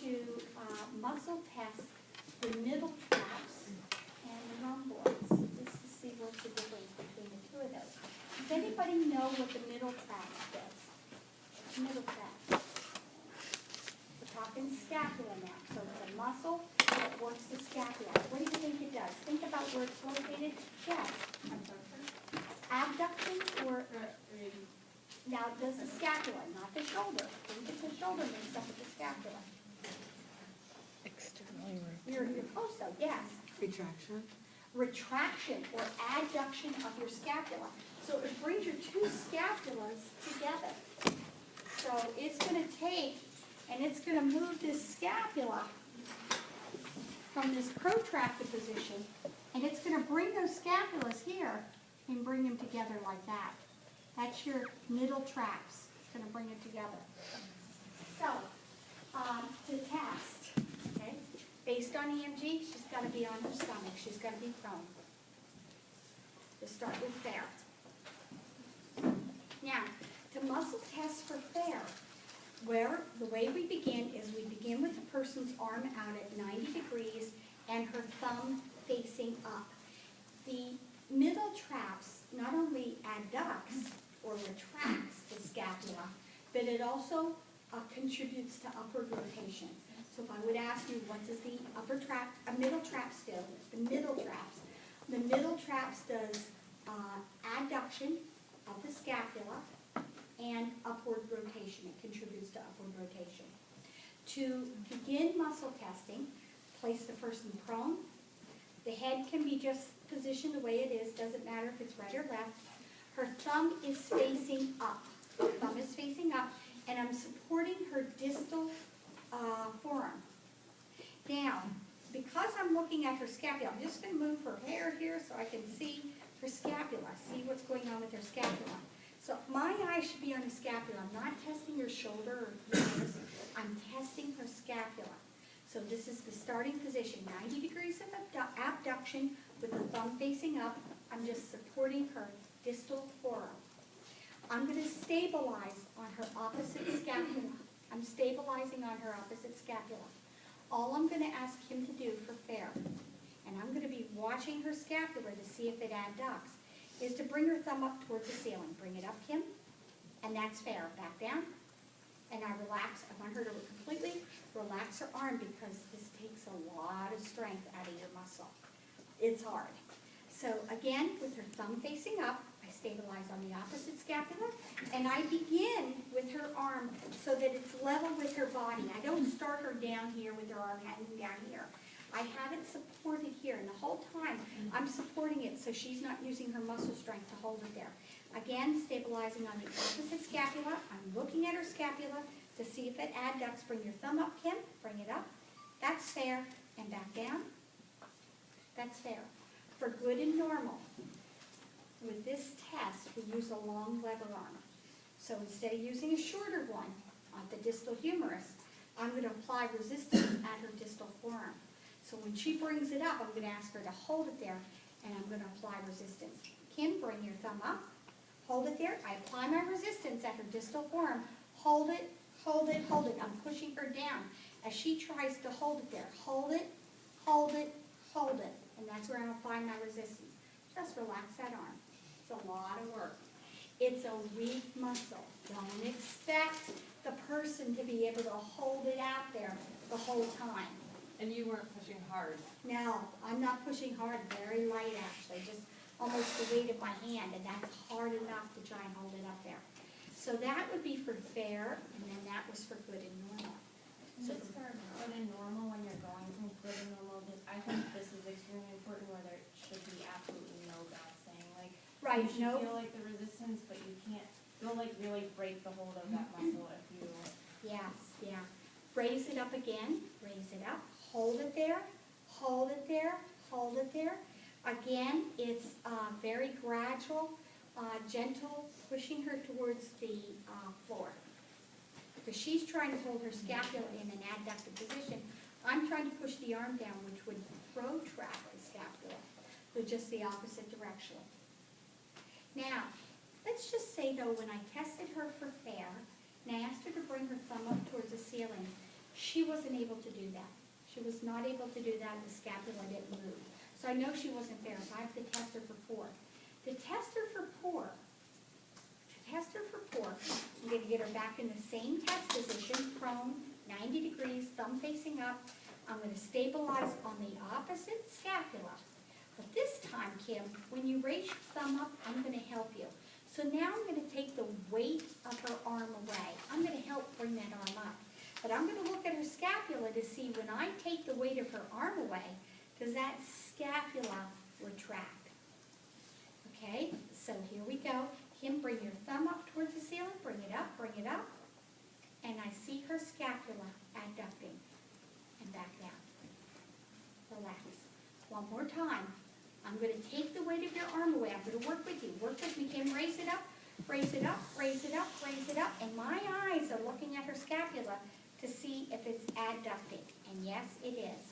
to muscle test the middle traps and the rhomboids, just to see what's the difference between the two of those. Does anybody know what the middle trap does? Middle trap. We're talking scapula now. So it's a muscle that works the scapula. What do you think it does? Think about where it's located. Yes. Abduction or now it does the scapula, not the shoulder. Think of the shoulder mixed up with the scapula. Externally. You're close though, yes. Retraction. Retraction or adduction of your scapula. So it brings your two scapulas together. So it's going to take and it's going to move this scapula from this protracted position, and it's going to bring those scapulas here and bring them together like that. That's your middle traps. It's going to bring it together. So, to test, okay, based on EMG, she's got to be on her stomach. She's got to be prone. To start with fair. Now, to muscle test for fair, where the way we begin is we begin with the person's arm out at 90 degrees and her thumb facing up. The middle traps not only adducts or retracts the scapula, but it also contributes to upward rotation. So if I would ask you, what does the upper trap, middle trap still, the middle traps. The middle traps does adduction of the scapula and upward rotation. It contributes to upward rotation. To begin muscle testing, place the person prone. The head can be just positioned the way it is, doesn't matter if it's right or left. Her thumb is facing up. Her thumb is facing up, and I'm supporting her distal forearm. Now, because I'm looking at her scapula, I'm just going to move her hair here so I can see her scapula, see what's going on with her scapula. So my eye should be on the scapula. I'm not testing her shoulder or ears. I'm testing her scapula. So this is the starting position, 90 degrees of abduction with the thumb facing up. I'm just supporting her distal forearm. I'm going to stabilize on her opposite scapula. I'm stabilizing on her opposite scapula. All I'm going to ask him to do for fair, and I'm going to be watching her scapula to see if it adducts, is to bring her thumb up towards the ceiling. Bring it up, Kim, and that's fair. Back down, and I relax. I want her to completely relax her arm because this takes a lot of strength out of your muscle. It's hard. So again, with her thumb facing up, I stabilize on the opposite scapula, and I begin with her arm so that it's level with her body. I don't start her down here with her arm hanging down here. I have it supported here, and the whole time I'm supporting it so she's not using her muscle strength to hold it there. Again, stabilizing on the opposite scapula. I'm looking at her scapula to see if it adducts. Bring your thumb up, Kim. Bring it up. That's fair. And back down. That's fair. For good and normal, with this test, we use a long lever arm. So instead of using a shorter one on the distal humerus, I'm going to apply resistance at her distal forearm. So when she brings it up, I'm going to ask her to hold it there, and I'm going to apply resistance. Kim, bring your thumb up. Hold it there. I apply my resistance at her distal forearm. Hold it, hold it, hold it. I'm pushing her down as she tries to hold it there. Hold it, hold it, hold it. And that's where I'm applying my resistance. Just relax that arm. It's a lot of work. It's a weak muscle. Don't expect the person to be able to hold it out there the whole time. And you weren't pushing hard. No, I'm not pushing hard, very light actually, just almost the weight of my hand, and that's hard enough to try and hold it up there. So that would be for fair, and then that was for good and normal. So for good and normal, when you're going from good and normal, I think this is extremely important where there should be absolutely no bouncing. Like, Right, you should no, feel like the resistance, but you can't, you'll like really break the hold of that muscle if you, yes, yeah. Raise it up again, raise it up, hold it there, hold it there, hold it there. Again, it's very gradual, gentle, pushing her towards the floor. Because she's trying to hold her scapula in an adducted position. I'm trying to push the arm down, which would protract the scapula, so just the opposite direction. Now, let's just say though, when I tested her for fair, and I asked her to bring her thumb up towards the ceiling, she she wasn't able to do that. She was not able to do that, the scapula didn't move. So I know she wasn't there, so I have to test her for poor. To test her for poor, I'm gonna get her back in the same test position, prone, 90 degrees, thumb facing up. I'm gonna stabilize on the opposite scapula. But this time, Kim, when you raise your thumb up, I'm gonna help you. So now I'm gonna take the weight of her arm away. I'm gonna help bring that arm up. But I'm gonna look at her scapula to see when I take the weight of her arm away, does that scapula retract? Okay, so here we go. Kim, bring your thumb up towards the ceiling, bring it up, and I see her scapula adducting and back down. Relax. One more time. I'm going to take the weight of your arm away. I'm going to work with you. Work with me, Kim. Raise it up, raise it up, raise it up, raise it up. And my eyes are looking at her scapula to see if it's adducting. And yes, it is.